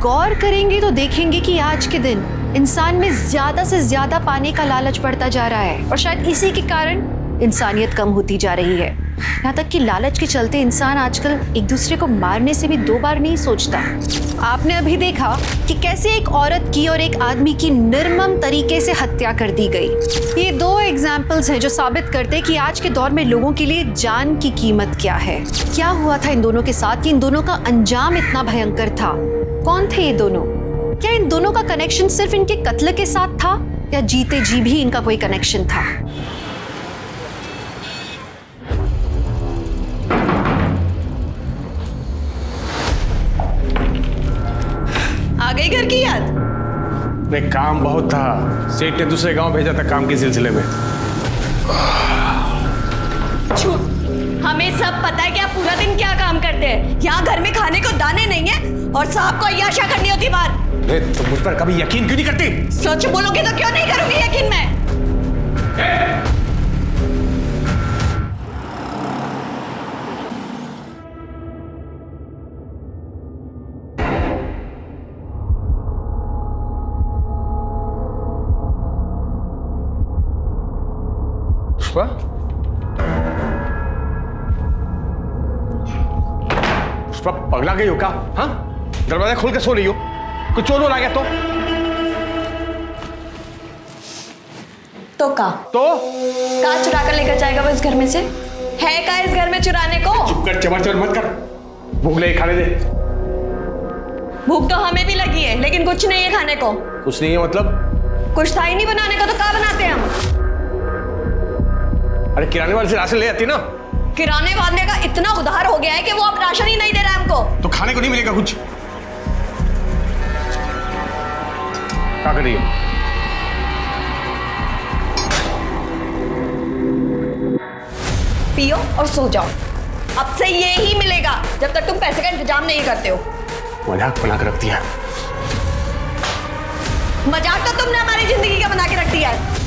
गौर करेंगे तो देखेंगे कि आज के दिन इंसान में ज्यादा से ज्यादा पाने का लालच बढ़ता जा रहा है और शायद इसी के कारण इंसानियत कम होती जा रही है। यहाँ तक कि लालच के चलते इंसान आजकल एक दूसरे को मारने से भी 2 बार नहीं सोचता। आपने अभी देखा कि कैसे एक औरत की और एक आदमी की निर्मम तरीके से हत्या कर दी गई। ये 2 एग्जाम्पल्स हैं जो साबित करते हैं कि आज के दौर में लोगों के लिए जान की कीमत क्या है। क्या हुआ था इन दोनों के साथ कि इन दोनों का अंजाम इतना भयंकर था? कौन थे ये दोनों? क्या इन दोनों का कनेक्शन सिर्फ इनके कत्ल के साथ था या जीते जी भी इनका कोई कनेक्शन था? आ गई घर की याद? नहीं, काम बहुत था। सेठ ने दूसरे गांव भेजा था काम के सिलसिले में। छूट, हमें सब पता है कि आप पूरा दिन क्या काम करते हैं। यहाँ घर में खाने को दाने नहीं है और साहब को अय्याशा करनी होती बात। तुम मुझ पर कभी यकीन क्यों नहीं करती? सच बोलोगे तो क्यों नहीं करूंगी यकीन मैं? पुष्पा? पुष्पा पगला गई हो क्या? हाँ, दरवाजा खोल के सो रही हो? कुछ चोर आ गया तो का चुरा कर लेकर जाएगा वो इस घर में से? है का इस घर में चुराने को? चुप कर, चबर चबर मत कर। भूख लगी, खाने दे। भूख तो हमें भी लगी है लेकिन कुछ नहीं है खाने को। कुछ नहीं है मतलब? कुछ था ही नहीं बनाने का तो क्या बनाते हैं हम? अरे किराने वाले से राशन ले आती ना। किराने वाले का इतना उधार हो गया है कि वो अब राशन ही नहीं दे रहा है हमको। तो खाने को नहीं मिलेगा कुछ? क्या कर रही है? पियो और सो जाओ। अब से ये ही मिलेगा जब तक तुम पैसे का इंतजाम नहीं करते हो। मजाक बना के रखती है। मजाक तो तुमने हमारी जिंदगी का बना के रख दिया है।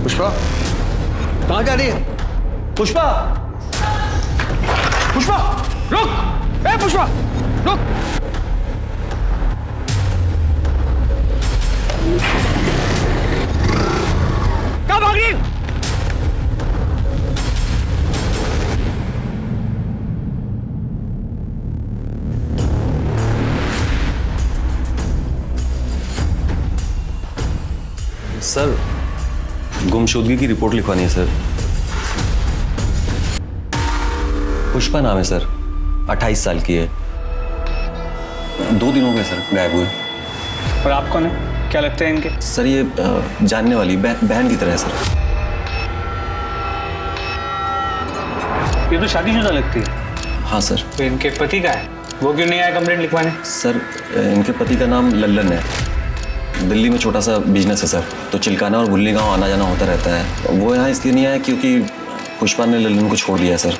पुष्पा, कहाँ जा रही है? पुष्पा, पुष्पा, रुक! ए पुष्पा, रुक! कहाँ भाग रही? सर, गुमशुदगी की रिपोर्ट लिखवानी है सर। पुष्पा नाम है सर, 28 साल की है। 2 दिन हो गए सर गायब हुए। और आप कौन है? क्या लगता है इनके? सर ये जानने वाली बहन की तरह है सर। ये तो शादीशुदा लगती है। हाँ सर। तो इनके पति का है, वो क्यों नहीं आया कंप्लेंट लिखवाने? सर इनके पति का नाम लल्लन है। दिल्ली में छोटा सा बिजनेस है सर, तो चिलकाना और गुल्ली गांव आना जाना होता रहता है। वो यहाँ इसलिए नहीं आया क्योंकि पुष्पा ने लल्लन को छोड़ दिया है सर।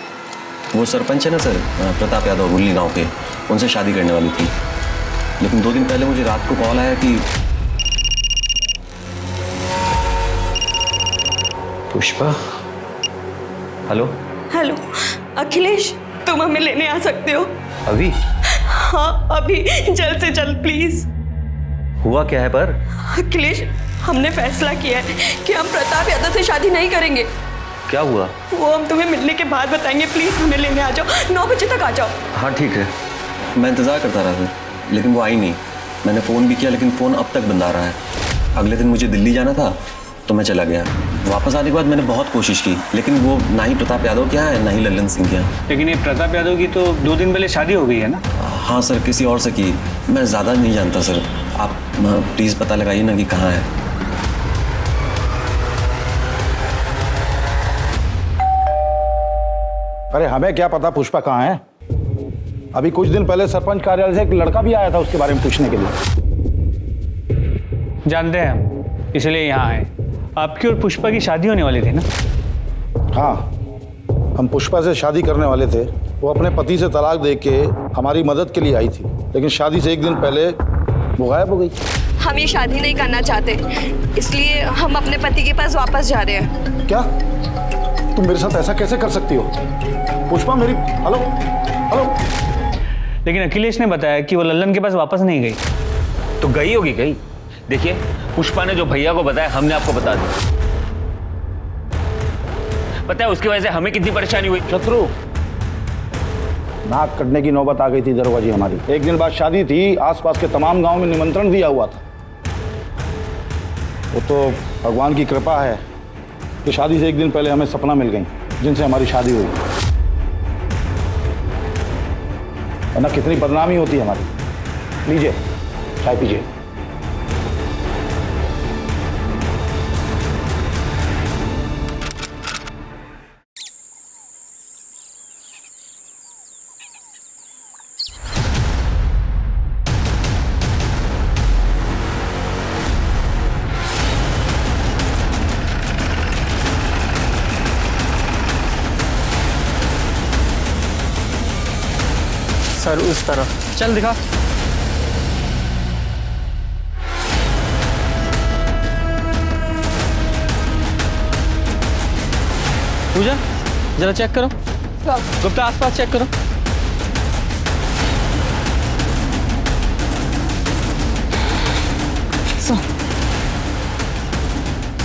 वो सरपंच है ना सर, प्रताप यादव, गुल्ली गांव के, उनसे शादी करने वाली थी। लेकिन 2 दिन पहले मुझे रात को कॉल आया कि पुष्पा। हेलो हेलो अखिलेश, तुम हमें लेने आ सकते हो? अभी? हाँ अभी, जल्द से जल्द प्लीज। हुआ क्या है पर? अखिलेश, हमने फैसला किया है कि हम प्रताप यादव से शादी नहीं करेंगे। क्या हुआ? वो हम तुम्हें मिलने के बाद बताएंगे। प्लीज हमें लेने आ जाओ, 9 बजे तक आ जाओ। हाँ ठीक है, मैं इंतज़ार करता रहा था लेकिन वो आई नहीं। मैंने फ़ोन भी किया लेकिन फ़ोन अब तक बंद आ रहा है। अगले दिन मुझे दिल्ली जाना था तो मैं चला गया। वापस आने के बाद मैंने बहुत कोशिश की लेकिन वो ना ही प्रताप यादव क्या है ना ही लल्लन सिंह क्या। लेकिन ये प्रताप यादव की तो 2 दिन पहले शादी हो गई है ना? हाँ सर, किसी और से की। मैं ज़्यादा नहीं जानता सर, आप प्लीज़ पता लगाइए ना कि कहाँ है। अरे हमें क्या पता पुष्पा कहाँ है। अभी कुछ दिन पहले सरपंच कार्यालय से एक लड़का भी आया था उसके बारे में पूछने के लिए। जानते हैं हम, इसलिए यहाँ आए। आपकी और पुष्पा की शादी होने वाली थी ना? हाँ, हम पुष्पा से शादी करने वाले थे। वो अपने पति से तलाक दे के हमारी मदद के लिए आई थी, लेकिन शादी से एक दिन पहले वो गायब हो गई। हम ये शादी नहीं करना चाहते, इसलिए हम अपने पति के पास वापस जा रहे हैं। क्या तुम मेरे साथ ऐसा कैसे कर सकती हो पुष्पा? मेरी हेलो हेलो। लेकिन अखिलेश ने बताया कि वो लल्लन के पास वापस नहीं गई। तो गई होगी कहीं। देखिए, पुष्पा ने जो भैया को बताया हमने आपको बता दिया। पता है उसकी वजह से हमें कितनी परेशानी हुई। शत्रु, नाक कटने की नौबत आ गई थी दरोगा जी हमारी। एक दिन बाद शादी थी, आसपास के तमाम गांव में निमंत्रण दिया हुआ था। वो तो भगवान की कृपा है कि शादी से एक दिन पहले हमें सपना मिल गई जिनसे हमारी शादी हुई, वरना कितनी बदनामी होती हमारी। लीजिए चाय पीजिए। सर उस तरफ चल दिखा। पूजा जरा चेक करो। गुप्ता आसपास चेक करो।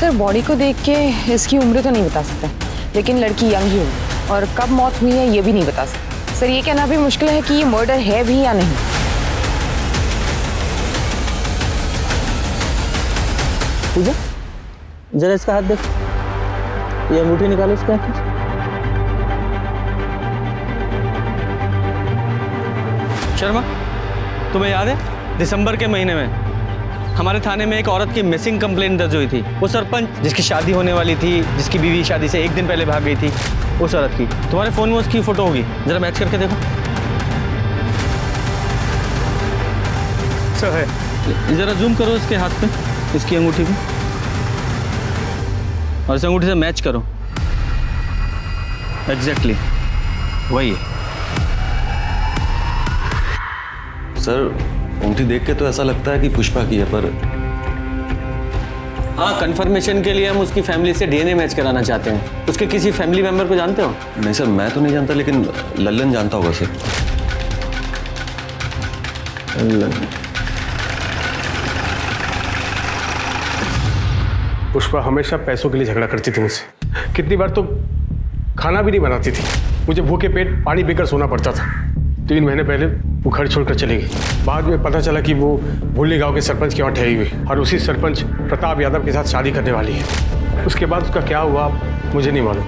सर बॉडी को देख के इसकी उम्र तो नहीं बता सकते, लेकिन लड़की यंग ही होगी और कब मौत हुई है ये भी नहीं बता सकते। सर ये कहना भी मुश्किल है कि ये मर्डर है भी या नहीं। पूजा जरा इसका हाथ देख, ये अंगूठी निकालो इसका हाथ। शर्मा, तुम्हें याद है दिसंबर के महीने में हमारे थाने में एक औरत की मिसिंग कंप्लेंट दर्ज हुई थी। वो सरपंच जिसकी शादी होने वाली थी, जिसकी बीवी शादी से एक दिन पहले भाग गई थी, उस औरत की। तुम्हारे फोन में उसकी फोटो होगी, जरा मैच करके देखो। सर है, जरा जूम करो इसके हाथ पे, इसकी अंगूठी पे, और इस अंगूठी से मैच करो। एग्जैक्टली वही है। सर अंगूठी देख के तो ऐसा लगता है कि पुष्पा की है, पर हाँ, कंफर्मेशन के लिए हम उसकी फैमिली से डीएनए मैच कराना चाहते हैं। उसके किसी फैमिली मेंबर को जानते हो? नहीं सर, मैं तो नहीं जानता, लेकिन लल्लन जानता होगा सर। पुष्पा हमेशा पैसों के लिए झगड़ा करती थी मुझसे। कितनी बार तो खाना भी नहीं बनाती थी, मुझे भूखे पेट पानी पीकर सोना पड़ता था। 3 महीने पहले वो घर छोड़कर चली गई। बाद में पता चला कि वो भुल्ली गांव के सरपंच के वहाँ ठहरी हुई और उसी सरपंच प्रताप यादव के साथ शादी करने वाली है। उसके बाद उसका क्या हुआ मुझे नहीं मालूम,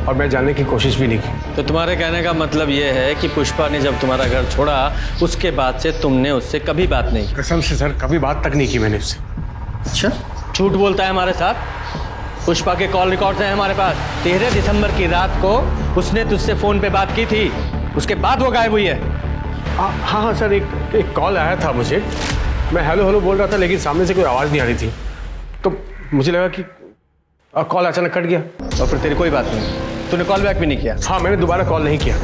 और मैं जानने की कोशिश भी नहीं की। तो तुम्हारे कहने का मतलब ये है कि पुष्पा ने जब तुम्हारा घर छोड़ा उसके बाद से तुमने उससे कभी बात नहीं की? कसम से सर, कभी बात तक नहीं की मैंने उससे। अच्छा, झूठ बोलता है हमारे साथ। पुष्पा के कॉल रिकॉर्ड्स हैं हमारे पास। 13 दिसंबर की रात को उसने तुझसे फोन पे बात की थी, उसके बाद वो गायब हुई है। हाँ हाँ सर, एक कॉल आया था मुझे। मैं हेलो हेलो बोल रहा था, लेकिन सामने से कोई आवाज़ नहीं आ रही थी, तो मुझे लगा कि कॉल अचानक कट गया। और फिर तेरी कोई बात नहीं, तूने कॉल बैक भी नहीं किया? हाँ, मैंने दोबारा कॉल नहीं किया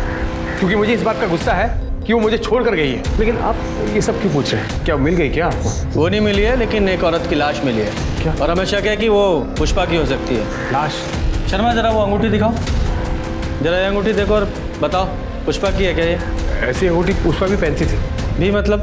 क्योंकि मुझे इस बात का गुस्सा है कि वो मुझे छोड़ कर गई है। लेकिन आप ये सब क्यों पूछ रहे हैं? क्या मिल गई क्या आपको? वो नहीं मिली है, लेकिन एक औरत की लाश मिली है। क्या? और हमें शक है कि वो पुष्पा की हो सकती है। लाश? शर्मा जरा वो अंगूठी दिखाओ, जरा ये अंगूठी देखो और बताओ पुष्पा की है क्या ये? ऐसी अंगूठी पुष्पा भी पहनती थी। भी मतलब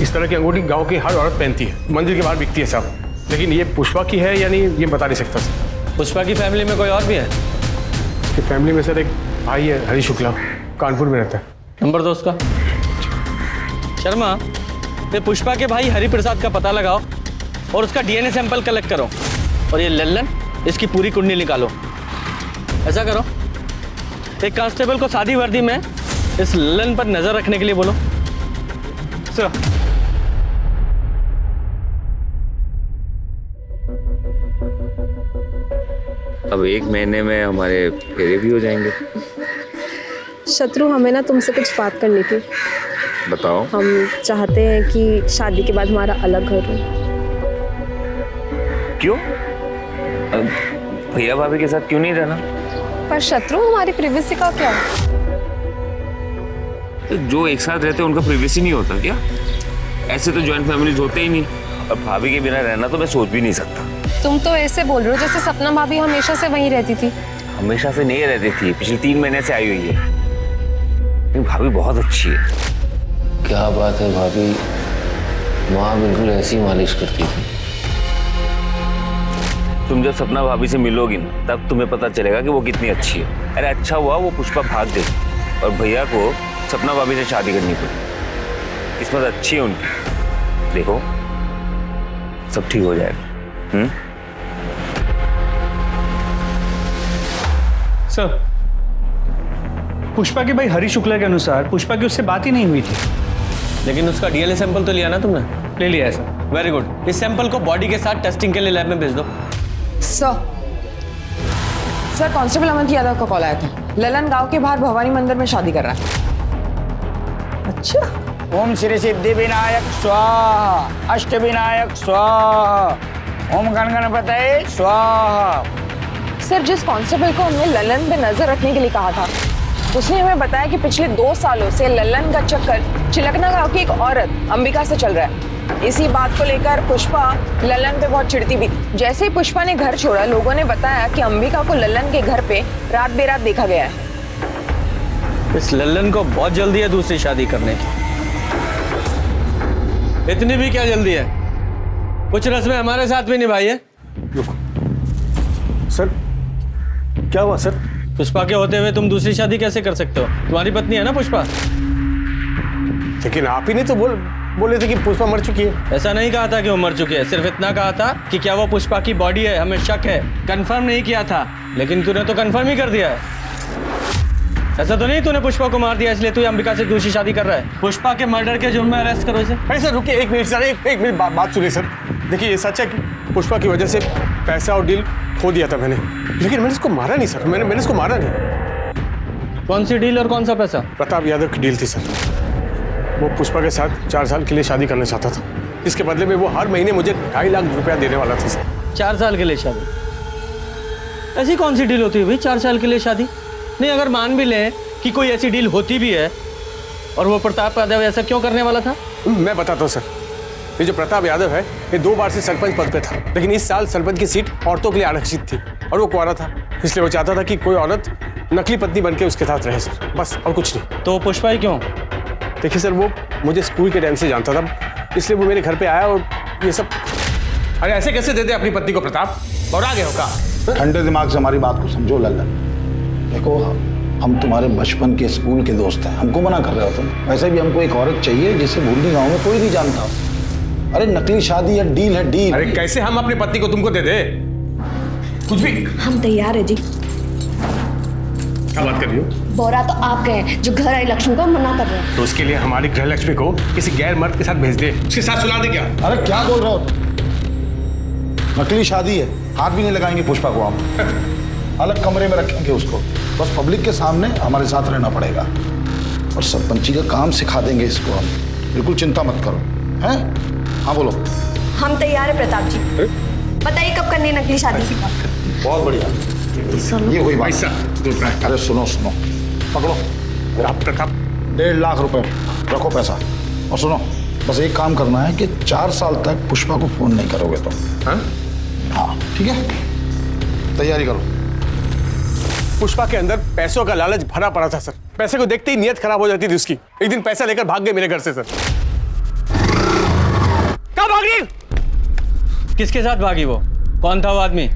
इस तरह की अंगूठी गांव की हर औरत पहनती है, मंदिर के बाहर बिकती है साहब। लेकिन ये पुष्पा की है या नहीं ये बता नहीं सकता सर। पुष्पा की फैमिली में कोई और भी है? उसकी फैमिली में सर एक भाई है, हरी शुक्ला, कानपुर में रहता है। नंबर दो उसका। शर्मा, ये पुष्पा के भाई हरि प्रसाद का पता लगाओ और उसका डीएनए सैंपल कलेक्ट करो, और ये लल्लन, इसकी पूरी कुंडली निकालो। ऐसा करो, एक कांस्टेबल को सादी वर्दी में इस लल्लन पर नजर रखने के लिए बोलो। सर, अब 1 महीने में हमारे फेरे भी हो जाएंगे। शत्रु, हमें ना तुमसे कुछ बात करनी थी। बताओ। हम चाहते हैं कि शादी के बाद हमारा अलग घर हो। क्यों? भैया भाभी के साथ क्यों नहीं रहना? पर शत्रु हमारी प्रिवेसी का क्या? तो जो एक साथ रहते हैं उनका प्रिवेसी नहीं होता क्या? ऐसे तो जॉइंट फैमिलीज होते ही नहीं, और भाभी के बिना रहना तो मैं सोच भी नहीं सकता। तुम तो ऐसे बोल रहे हो जैसे सपना भाभी हमेशा से वहीं रहती थी। हमेशा से नहीं रहती थी, पिछले 3 महीने से आई हुई है। लेकिन भाभी बहुत अच्छी है। क्या बात है भाभी, माँ बिल्कुल ऐसी मालिश करती थी। तुम जब सपना भाभी से मिलोगी ना, तब तुम्हें पता चलेगा कि वो कितनी अच्छी है। अरे अच्छा हुआ वो पुष्पा भाग गई और भैया को सपना भाभी से शादी करनी पड़ी। किस्मत अच्छी है उनकी। देखो सब ठीक हो जाएगा। सर, पुष्पा के भाई हरी शुक्ला के अनुसार पुष्पा की उससे बात ही नहीं हुई थी। लेकिन उसका डीएनए सैंपल तो लिया ना तुमने? ले लिया है सर। Very good. इस सैंपल को बॉडी के साथ टेस्टिंग के लिए लैब में भेज दो। सर कांस्टेबल अमन यादव का कॉल आया था। ललन गांव के बाहर भवानी मंदिर में शादी कर रहा है। अच्छा। ओम श्री सिद्धि विनायक स्वाहा, अष्ट विनायक स्वाहा, ओम गण गणपतये स्वाहा। सर जिस कांस्टेबल को हमने ललन पे नजर रखने के लिए कहा था, उसने हमें बताया कि पिछले 2 सालों से ललन का चक्कर चिलकना गांव की एक औरत अंबिका से चल रहा है। इसी बात को लेकर पुष्पा ललन पे बहुत चिढ़ती भी थी। जैसे ही पुष्पा ने घर छोड़ा, लोगों ने बताया कि अंबिका को ललन के घर पे रात बेरात देखा गया है। इस ललन को बहुत जल्दी है दूसरी शादी करने की। इतनी भी क्या जल्दी है? कुछ रस्में हमारे साथ भी निभाई है। सर क्या हुआ सर? पुष्पा के होते हुए तुम दूसरी शादी कैसे कर सकते हो? तुम्हारी पत्नी है ना पुष्पा। लेकिन आप ही नहीं तो बोले थे कि पुष्पा मर चुकी है। ऐसा नहीं कहा था कि वो मर चुकी है, सिर्फ इतना कहा था कि क्या वो पुष्पा की बॉडी है, हमें शक है। कंफर्म नहीं किया था, लेकिन तूने तो कंफर्म ही कर दिया है। ऐसा तो नहीं तूने पुष्पा को मार दिया इसलिए तू अंबिका से दूसरी शादी कर रहा है? पुष्पा के मर्डर के जुर्म में अरेस्ट करो इसे। अरे सर रुकिए 1 मिनट सर, एक मिनट बात सुनिए सर। देखिए ये सच है कि पुष्पा की वजह से पैसा और डील खो दिया था मैंने, लेकिन मैंने इसको मारा नहीं सर। मैंने इसको मारा नहीं। कौन सी डील और कौन सा पैसा? प्रताप यादव की डील थी सर। वो पुष्पा के साथ 4 साल के लिए शादी करना चाहता था। इसके बदले में वो हर महीने मुझे 2.5 लाख रुपया देने वाला था सर। 4 साल के लिए शादी? ऐसी कौन सी डील होती है भाई 4 साल के लिए शादी? नहीं, अगर मान भी लें कि कोई ऐसी डील होती भी है, और वो प्रताप यादव ऐसा क्यों करने वाला था? मैं बताता हूँ सर। ये जो प्रताप यादव है, ये 2 बार से सरपंच पद पे था, लेकिन इस साल सरपंच की सीट औरतों के लिए आरक्षित थी और वो कुंवारा था, इसलिए वो चाहता था कि कोई औरत नकली पत्नी बनके उसके साथ रहे सर, बस और कुछ नहीं। तो पुष्पा ही क्यों? देखिए सर, वो मुझे स्कूल के टाइम से जानता था, इसलिए वो मेरे घर पे आया और ये सब। अरे ऐसे कैसे दे दे अपनी पत्नी को प्रताप? और आगे होगा। ठंडे दिमाग से हमारी बात को समझो लल्लन। देखो हम तुम्हारे बचपन के स्कूल के दोस्त हैं, हमको मना कर रहे हो तुम? वैसे भी हमको एक औरत चाहिए जिसे भूलनी गाँव में कोई नहीं जानता। अरे नकली शादी या डील है डील। अरे कैसे हम अपनी पत्नी को तुमको दे दे? कुछ भी। हम तैयार है जी। क्या बात कर रही हो? बोरा तो आप गए जो घर आई लक्ष्मी को मना कर रहे हैं। तो उसके लिए हमारी गृह लक्ष्मी को किसी गैर मर्द के साथ भेज दे, उसके साथ सुला दे क्या? अरे क्या बोल रहे हो? नकली शादी है, हाथ भी नहीं लगाएंगे पुष्पा को हम। अलग कमरे में रखेंगे उसको, बस पब्लिक के सामने हमारे साथ रहना पड़ेगा और सरपंची का काम सिखा देंगे इसको हम। बिल्कुल चिंता मत करो। हैं? हाँ बोलो। हम तैयार है प्रताप जी। बताइए कब करनी है नकली शादी? बहुत बढ़िया, ये हुई बात। अरे सुनो पकड़ो प्रताप, 1.5 लाख रुपए रखो पैसा। और सुनो, बस एक काम करना है कि 4 साल तक पुष्पा को फोन नहीं करोगे तुम। हाँ ठीक है, तैयारी करो। पुष्पा के अंदर पैसों का लालच भरा पड़ा था सर। पैसे को देखते ही नीयत खराब हो जाती थी उसकी। एक दिन पैसा लेकर भाग गए मेरे घर से सर। कहाँ भाग रही? किसके साथ भागी वो? कौन था वो आदमी?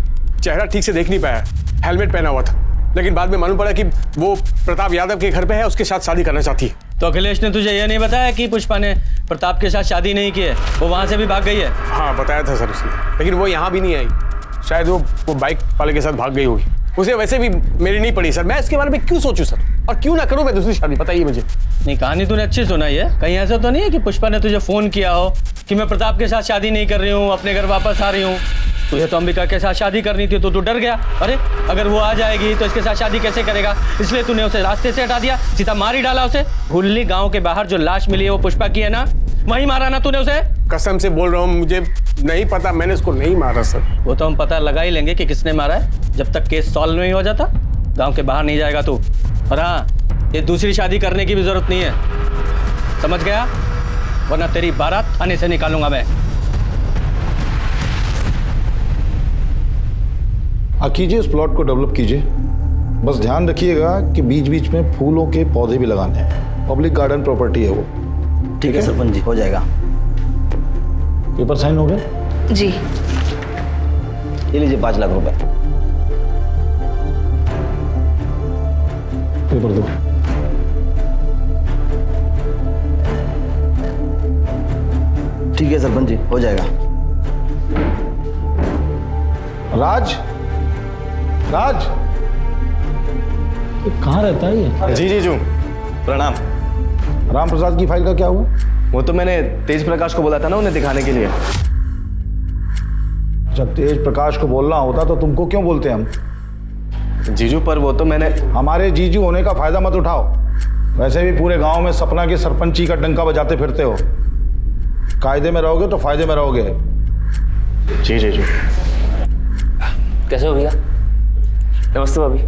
चेहरा ठीक से देख नहीं पाया, हेलमेट पहना हुआ था, लेकिन बाद में मालूम पड़ा कि वो प्रताप यादव के घर पे है, उसके साथ शादी करना चाहती है। तो अखिलेश ने तुझे यह नहीं बताया कि पुष्पा ने प्रताप के साथ शादी नहीं की है, वो वहां से भी भाग गई है? हाँ बताया था सर उसने, लेकिन वो यहाँ भी नहीं आई। शायद वो बाइक वाले के साथ भाग गई होगी। उसे वैसे भी मेरी नहीं पड़ी सर। मैं इसके बारे में क्यों सोचूं सर, और क्यों ना करूं मैं दूसरी शादी? बताइए मुझे। नहीं, कहानी तूने अच्छी सुनाई है। कहीं ऐसा तो नहीं है कि पुष्पा ने तुझे फोन किया हो कि मैं प्रताप के साथ शादी नहीं कर रही हूँ, अपने घर वापस आ रही हूँ? तुझे तो अंबिका के साथ शादी करनी थी, तो तू डर गया। अरे अगर वो आ जाएगी तो इसके साथ शादी कैसे करेगा, इसलिए तूने उसे रास्ते से हटा दिया, सीधा मार ही डाला उसे। भुल्ली गांव के बाहर जो लाश मिली है वो पुष्पा की है ना? वहीं मारा ना तूने उसे? कसम से बोल रहा हूँ, मुझे नहीं पता, मैंने उसको नहीं मारा सर। वो तो हम पता लगा ही लेंगे कि किसने मारा है, जब तक केस सॉल्व नहीं हो जाता। गांव के बाहर नहीं जाएगा तू। और हाँ, ये दूसरी शादी करने की भी जरूरत नहीं है, समझ गया? वरना तेरी बारात थाने से निकालूंगा मैं। कीजिए, इस प्लॉट को डेवलप कीजिए। बस ध्यान रखिएगा कि बीच बीच में फूलों के पौधे भी लगाने हैं। पब्लिक गार्डन प्रॉपर्टी है वो। ठीक है सरपंच जी, हो जाएगा। पेपर साइन हो गए? जी। ये लीजिए 5 लाख रुपए। पेपर दो। ठीक है सरपंच जी, हो जाएगा। राज, राज, ये कहाँ रहता है ये? जी जीजू, प्रणाम। राम प्रसाद की फाइल का क्या हुआ? वो तो मैंने तेज प्रकाश को बोला था ना उन्हें दिखाने के लिए। जब तेज प्रकाश को बोलना होता तो तुमको क्यों बोलते हम? जीजू, पर वो तो मैंने। हमारे जीजू होने का फायदा मत उठाओ। वैसे भी पूरे गांव में सपना की सरपंची का डंका बजाते फिरते हो। कायदे में रहोगे तो फायदे में रहोगे। जी जीजू। कैसे हो भैया? नमस्ते भाभी।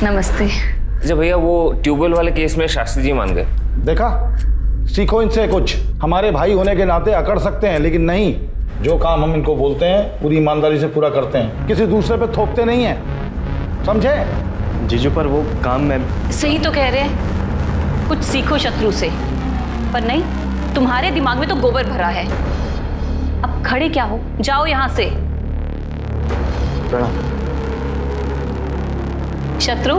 नमस्ते। अच्छा भैया, वो ट्यूबवेल वाले केस में शास्त्री जी मान गए। देखा, सीखो इनसे कुछ। हमारे भाई होने के नाते अकड़ सकते हैं, लेकिन नहीं, जो काम हम इनको बोलते हैं पूरी ईमानदारी से पूरा करते हैं, किसी दूसरे पे थोपते नहीं हैं, समझे? जीजू, पर वो काम मैं। सही तो कह रहे हैं, कुछ सीखो शत्रु से। पर नहीं, तुम्हारे दिमाग में तो गोबर भरा है। अब खड़े क्या हो, जाओ यहां से। प्रणाम। शत्रु,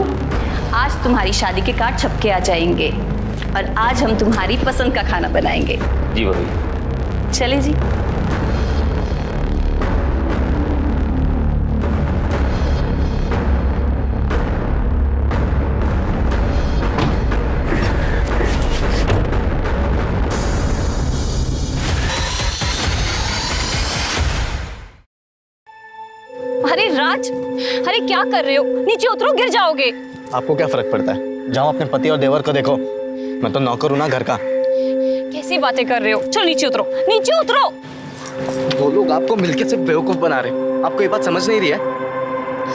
आज तुम्हारी शादी के कार्ड छपके आ जाएंगे और आज हम तुम्हारी पसंद का खाना बनाएंगे। जी भाभी। चले जी। अरे राज, अरे क्या कर रहे हो? नीचे उतरो, गिर जाओगे। आपको क्या फर्क पड़ता है? जाओ अपने पति और देवर को देखो। मैं तो नौकर हूं ना घर का। कैसी बातें कर रहे हो? चलो नीचे उतरो, नीचे उतरो। वो लोग आपको मिलके सिर्फ बेवकूफ बना रहे हैं। आपको ये बात समझ नहीं रही है?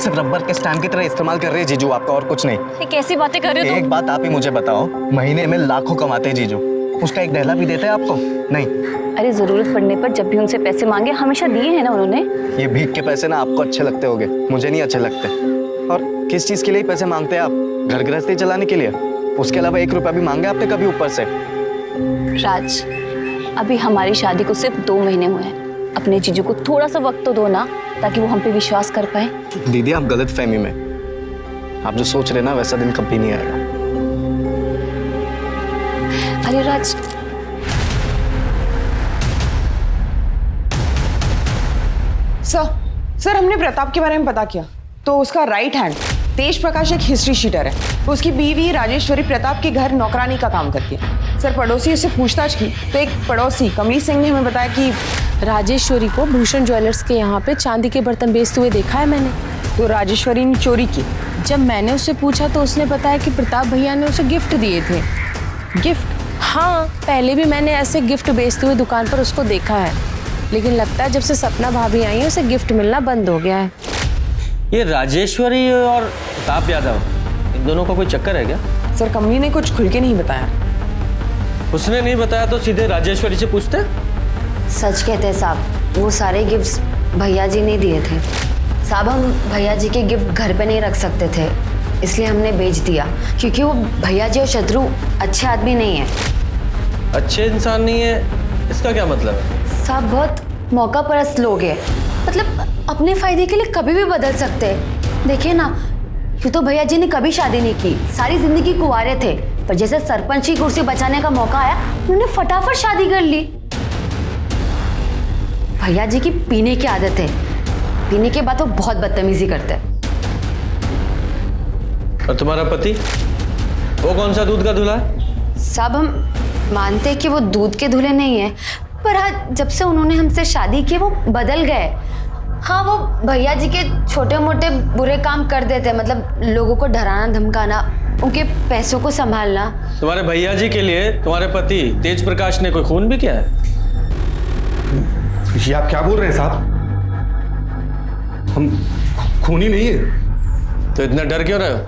सिर्फ रबर के स्टैम्प की तरह इस्तेमाल कर रहे हैं जीजू आपका, और कुछ नहीं। ये कैसी बातें कर रहे हो? एक बात आप ही मुझे बताओ, महीने में लाखों कमाते हैं जीजू, उसका एक दहला भी देते हैं आपको? नहीं। अरे जरूरत पड़ने पर जब भी उनसे पैसे मांगे हमेशा दिए हैं ना उन्होंने। ये भीख के पैसे ना आपको अच्छे लगते होंगे, मुझे नहीं अच्छे लगते। और किस चीज के लिए पैसे मांगते हैं आप? घर गृहस्थी चलाने के लिए? उसके अलावा 1 रुपया भी मांगे आपने कभी ऊपर से? राज, अभी हमारी शादी को सिर्फ 2 महीने हुए हैं। अपने जीजू को थोड़ा सा वक्त तो दो ना, ताकि वो हम पे विश्वास कर पाए। दीदी, आप गलत फहमी में। आप जो सोच रहे ना वैसा दिन कभी नहीं आएगा। अरे राज, सर हमने प्रताप के बारे में पता किया तो उसका राइट हैंड तेज प्रकाश एक हिस्ट्री शीटर है। उसकी बीवी राजेश्वरी प्रताप के घर नौकरानी का काम करती है। सर पड़ोसी उससे पूछताछ की तो एक पड़ोसी कमली सिंह ने हमें बताया कि राजेश्वरी को भूषण ज्वेलर्स के यहाँ पे चांदी के बर्तन बेचते हुए देखा है मैंने। तो राजेश्वरी ने चोरी की। जब मैंने उससे पूछा तो उसने बताया कि प्रताप भैया ने उसे गिफ्ट दिए थे। गिफ्ट? हाँ, पहले भी मैंने ऐसे गिफ्ट बेचते हुए दुकान पर उसको देखा है, लेकिन लगता है जब से सपना भाभी आई है उसे गिफ्ट मिलना बंद हो गया है। ये राजेश्वरी और प्रताप यादव, इन दोनों का कोई चक्कर है क्या? सर कमली ने कुछ खुल के नहीं बताया। उसने नहीं बताया तो सीधे राजेश्वरी से पूछते। सच कहते हैं साहब, वो सारे गिफ्ट्स भैया जी ने दिए थे। साहब, हम भैया जी के गिफ्ट घर पे नहीं रख सकते थे, इसलिए हमने बेच दिया, क्योंकि वो भैया जी और शत्रु अच्छे आदमी नहीं है। अच्छे इंसान नहीं है, इसका क्या मतलब है? साहब बहुत मौका परस्त लोग हैं, मतलब अपने फायदे के लिए कभी भी बदल सकते हैं। देखिए ना, यूँ तो भैया जी ने कभी शादी नहीं की, सारी जिंदगी कुंवारे थे, पर जैसे सरपंच की कुर्सी बचाने का मौका आया उन्होंने फटाफट शादी कर ली। भैया जी की पीने की आदत है, पीने के बाद वो बहुत बदतमीजी करते हैं। और तुम्हारा पति, वो कौन सा दूध का दूल्हा है? साहब हम मानते हैं कि वो दूध के दूल्हे नहीं है, पर आज जब से उन्होंने हमसे शादी की वो बदल गए। हाँ, वो भैया जी के छोटे मोटे बुरे काम कर देते, मतलब लोगों को डराना धमकाना, उनके पैसों को संभालना। तुम्हारे भैया जी के लिए तुम्हारे पति तेज प्रकाश ने कोई खून भी किया है? ये आप क्या बोल रहे हैं साहब? हम खूनी नहीं है। तो इतना डर क्यों रहे हो?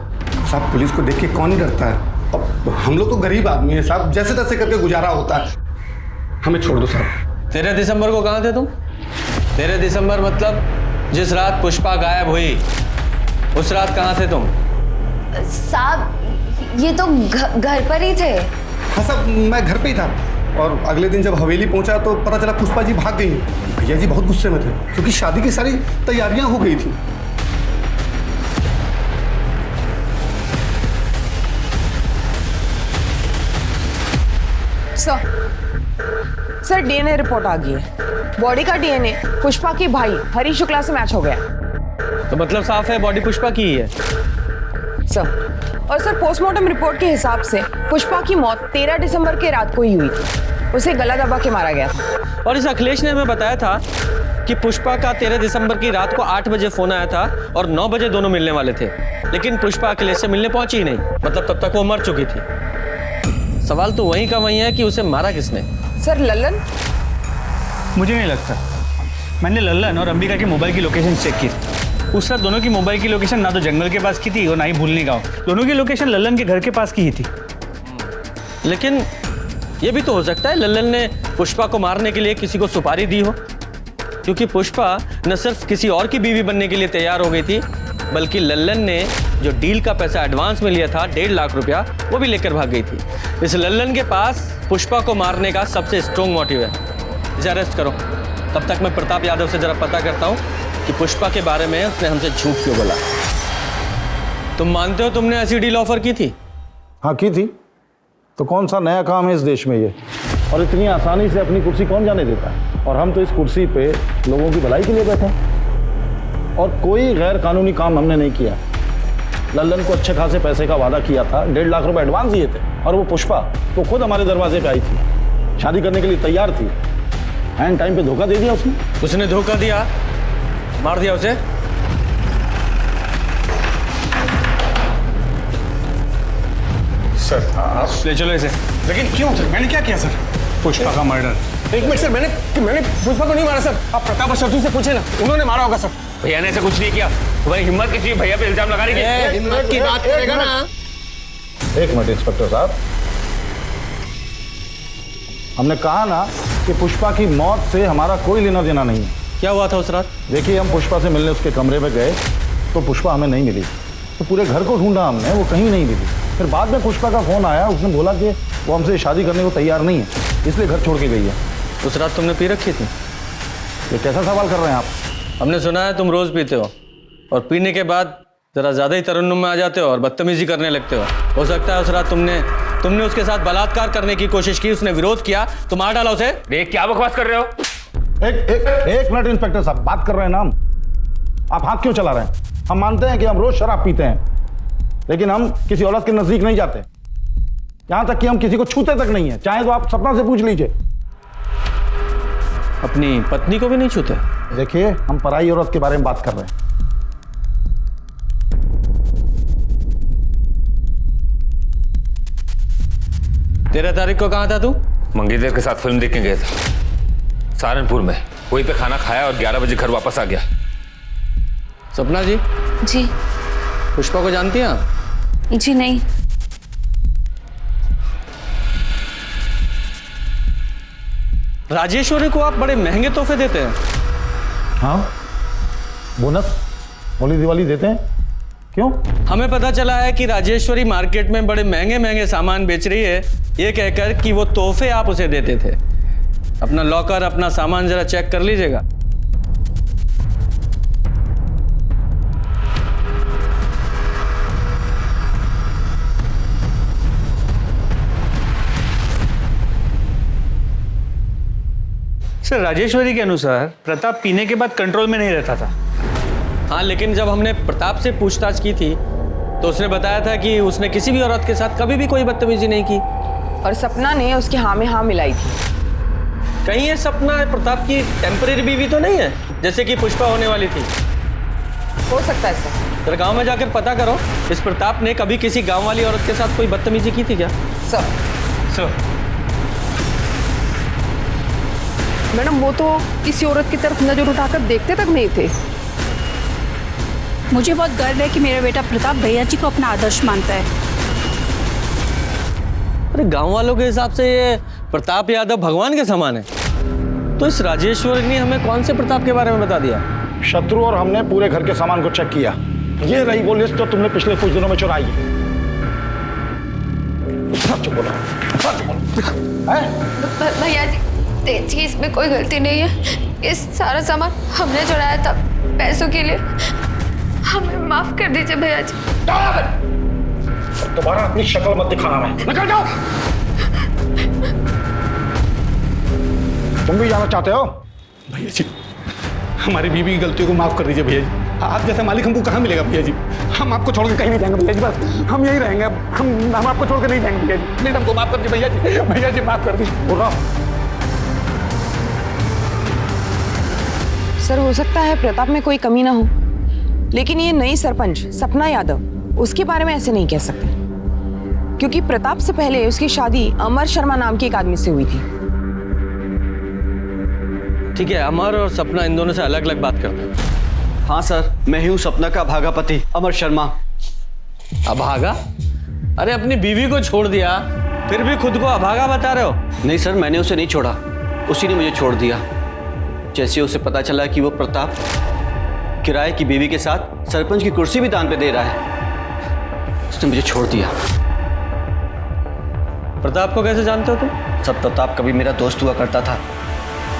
साहब पुलिस को देख के कौन डरता है? अब हम लोग तो गरीब आदमी हैं साहब, जैसे तैसे करके गुजारा होता है। हमें छोड़ दो साहब। 13 दिसंबर को कहाँ थे तुम? 13 दिसंबर मतलब जिस रात पुष्पा गायब हुई, उस रात कहाँ थे तुम? साहब ये तो घर पर ही थे। हाँ साहब, मैं घर पे ही था और अगले दिन जब हवेली पहुंचा तो पता चला पुष्पा जी भाग गई। भैया जी बहुत गुस्से में थे क्योंकि शादी की सारी तैयारियां हो गई थी। सर डीएनए रिपोर्ट आ गई है। बॉडी का डीएनए पुष्पा के भाई हरी शुक्ला से मैच हो गया। तो मतलब साफ है बॉडी पुष्पा की ही है। सर और सर पोस्टमार्टम रिपोर्ट के हिसाब से पुष्पा की मौत 13 दिसंबर के रात को ही हुई थी। उसे गला दबा के मारा गया था। और इस अखिलेश ने हमें बताया था कि पुष्पा का 13 दिसंबर की रात को 8 बजे फोन आया था और 9 बजे दोनों मिलने वाले थे, लेकिन पुष्पा अखिलेश से मिलने पहुंची ही नहीं। मतलब तब तक वो मर चुकी थी। सवाल तो वहीं का वहीं है कि उसे मारा किसने? सर लल्लन? मुझे नहीं लगता। मैंने लल्लन और अंबिका की मोबाइल की लोकेशन चेक की। उस रात दोनों की मोबाइल की लोकेशन ना तो जंगल के पास की थी और ना ही भूलनी गाँव। दोनों की लोकेशन लल्लन के घर के पास की ही थी। लेकिन ये भी तो हो सकता है लल्लन ने पुष्पा को मारने के लिए किसी को सुपारी दी हो, क्योंकि पुष्पा न सिर्फ किसी और की बीवी बनने के लिए तैयार हो गई थी, बल्कि लल्लन ने जो डील का पैसा एडवांस में लिया था 1.5 लाख रुपया, वो भी लेकर भाग गई थी। इस लल्लन के पास पुष्पा को मारने का सबसे स्ट्रॉन्ग मोटिव है। इसे अरेस्ट करो। तब तक मैं प्रताप यादव से जरा पता करता हूँ कि पुष्पा के बारे में उसने हमसे झूठ क्यों बोला। तुम मानते हो तुमने ऐसी डील ऑफर की थी? हाँ की थी। तो कौन सा नया काम है इस देश में ये? और इतनी आसानी से अपनी कुर्सी कौन जाने देता है? और हम तो इस कुर्सी पे लोगों की भलाई के लिए बैठे हैं और कोई गैर कानूनी काम हमने नहीं किया। लल्लन को अच्छे खासे पैसे का वादा किया था, 1.5 लाख रुपए एडवांस दिए थे और वो पुष्पा तो खुद हमारे दरवाजे पे आई थी, शादी करने के लिए तैयार थी। एंड टाइम पे धोखा दे दिया उसने। उसने धोखा दिया, मार दिया उसे। सर आप ले चलो इसे। लेकिन क्यों सर? मैंने क्या किया सर? पुष्पा का मर्डर। एक मिनट सर, मैंने पुष्पा को नहीं मारा सर। आप प्रताप और शत्रु से पूछे ना, उन्होंने मारा होगा सर। भैया ने ऐसा कुछ नहीं किया। तुम्हारी हिम्मत किसी भैया पे इल्जाम लगाने की? हिम्मत की बात करेगा ना। एक मिनट इंस्पेक्टर साहब, हमने कहा ना कि पुष्पा की मौत से हमारा कोई लेना देना नहीं है। क्या हुआ था उस रात? देखिए हम पुष्पा से मिलने उसके कमरे में गए तो पुष्पा हमें नहीं मिली। तो पूरे घर को ढूंढा हमने, वो कहीं नहीं मिली। फिर बाद में पुष्पा का फोन आया, उसने बोला कि वो हमसे शादी करने को तैयार नहीं है, इसलिए घर छोड़ के गई है। उस रात तुमने पी रखी थी? ये कैसा सवाल कर रहे हैं आप? हमने सुना है तुम रोज पीते हो और पीने के बाद जरा ज्यादा ही तरन्नुम में आ जाते हो और बदतमीजी करने लगते हो सकता है उस रात तुमने उसके साथ बलात्कार करने की कोशिश की, उसने विरोध किया तो मार डाला उसे। क्या बकवास कर रहे हो? एक मिनट इंस्पेक्टर साहब, बात कर रहे हैं ना हम। आप हाथ क्यों चला रहे हैं? हम मानते हैं कि हम रोज शराब पीते हैं, लेकिन हम किसी औरत के नजदीक नहीं जाते, यहां तक कि हम किसी को छूते तक नहीं है। चाहे तो आप सपना से पूछ लीजिए। अपनी पत्नी को भी नहीं छूते? देखिए हम पराई औरत के बारे में बात कर रहे हैं। तेरह तारीख को कहाँ था तू? मंगेतर के साथ फिल्म देखने गया था सहारनपुर में। वहीं पे खाना खाया और 11 बजे घर वापस आ गया। सपना जी? जी। पुष्पा को जानती हैं आप? जी नहीं। राजेश्वरी को आप बड़े महंगे तोहफे देते हैं। हाँ, बोनस होली दिवाली देते हैं। क्यों? हमें पता चला है कि राजेश्वरी मार्केट में बड़े महंगे महंगे सामान बेच रही है, ये कहकर कि वो तोहफे आप उसे देते थे। अपना लॉकर, अपना सामान जरा चेक कर लीजिएगा। सर राजेश्वरी के अनुसार प्रताप पीने के बाद कंट्रोल में नहीं रहता था। हाँ, लेकिन जब हमने प्रताप से पूछताछ की थी तो उसने बताया था कि उसने किसी भी औरत के साथ कभी भी कोई बदतमीजी नहीं की। और सपना ने उसके हाँ में हाँ मिलाई थी। कहीं ये सपना प्रताप की टेम्परेरी बीवी तो नहीं है, जैसे कि पुष्पा होने वाली थी? हो सकता है सर। तो गांव में जाकर पता करो, इस प्रताप ने कभी किसी गांव वाली औरत के साथ कोई बदतमीजी की थी क्या? सर मैडम वो तो किसी औरत की तरफ नजर उठाकर देखते तक नहीं थे। मुझे बहुत गर्व है कि मेरा बेटा प्रताप भैया जी को अपना आदर्श मानता है। अरे गांव वालों के हिसाब से ये प्रताप यादव भगवान के समान है, तो इस राजेश्वर ने हमें कौन से प्रताप के बारे में बता दिया? शत्रु और हमने पूरे घर के सामान को चेक किया। ये रही वो लिस्ट जो तुमने पिछले कुछ दिनों में चुराई है। सच बोलो, सच बोलो। भैया जी इसमें कोई गलती नहीं है। ये सारा सामान हमने चुराया था पैसों के लिए। हमें माफ कर दीजिए भैया जी। दोबारा अपनी शक्ल मत दिखाना, मैं निकल जाओ। तुम भी जाना चाहते हो? भैया जी हमारी बीवी की गलतियों को माफ कर दीजिए भैया जी। आप जैसा मालिक हमको कहाँ मिलेगा भैया जी? हम आपको छोड़ के कहीं नहीं जाएंगे भैया जी, बस हम यही रहेंगे। हम आपको छोड़ के नहीं जाएंगे भैया जी। प्लीज हमको माफ कर दीजिए भैया जी। भैया जी माफ कर दीजिए। बोल रहा सर, हो सकता है प्रताप में कोई कमी ना हो, लेकिन ये नई सरपंच सपना यादव, उसके बारे में ऐसे नहीं कह सकते, क्योंकि प्रताप से पहले उसकी शादी अमर शर्मा नाम के एक आदमी से हुई थी। ठीक है, अमर और सपना इन दोनों से अलग अलग बात करते हैं। हाँ सर, मैं ही हूँ सपना का अभागा पति अमर शर्मा। अभागा? अरे अपनी बीवी को छोड़ दिया फिर भी खुद को अभागा बता रहे हो? नहीं सर, मैंने उसे नहीं छोड़ा, उसी ने मुझे छोड़ दिया। जैसे उसे पता चला कि वो प्रताप किराए की बीवी के साथ सरपंच की कुर्सी भी दान पे दे रहा है, उसने मुझे छोड़ दिया। प्रताप को कैसे जानते हो तुम? सब प्रताप कभी मेरा दोस्त हुआ करता था,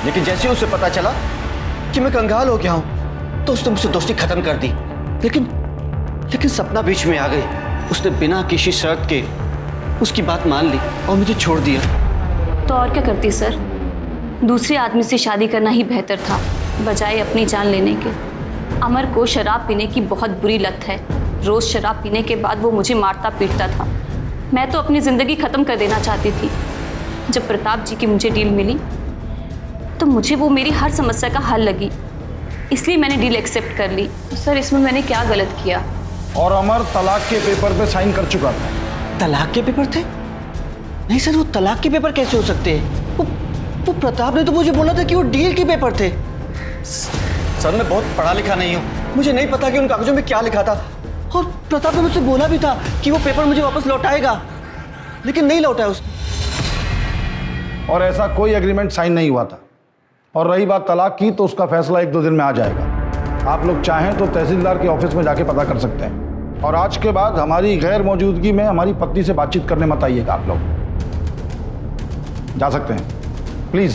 लेकिन जैसे उसे पता चला कि मैं कंगाल हो गया हूं तो उसने मुझसे दोस्ती खत्म कर दी। लेकिन सपना बीच में आ गई। उसने बिना किसी शर्त के उसकी बात मान ली और मुझे छोड़ दिया। तो और क्या करती सर? दूसरे आदमी से शादी करना ही बेहतर था बजाय अपनी जान लेने के। अमर को शराब पीने की बहुत बुरी लत है। रोज शराब पीने के बाद वो मुझे मारता पीटता था। मैं तो अपनी ज़िंदगी ख़त्म कर देना चाहती थी। जब प्रताप जी की मुझे डील मिली तो मुझे वो मेरी हर समस्या का हल लगी, इसलिए मैंने डील एक्सेप्ट कर ली। सर, इसमें मैंने क्या गलत किया? और अमर तलाक के पेपर पे साइन कर चुका था। तलाक के पेपर थे? नहीं सर, वो तलाक के पेपर कैसे हो सकते हैं? वो प्रताप ने तो मुझे बोला था कि वो डील के पेपर थे। सर, मैं बहुत पढ़ा लिखा नहीं हूँ, मुझे नहीं पता कि उन कागजों में क्या लिखा था। और प्रताप ने मुझसे बोला भी था कि वो पेपर मुझे वापस लौटाएगा, लेकिन नहीं लौटाया उसने। और ऐसा कोई एग्रीमेंट साइन नहीं हुआ था। और रही बात तलाक की, तो उसका फैसला 1-2 दिन में आ जाएगा। आप लोग चाहें तो तहसीलदार के ऑफिस में जाके पता कर सकते हैं। और आज के बाद हमारी गैर मौजूदगी में हमारी पत्नी से बातचीत करने मत आइएगा। आप लोग जा सकते हैं, प्लीज।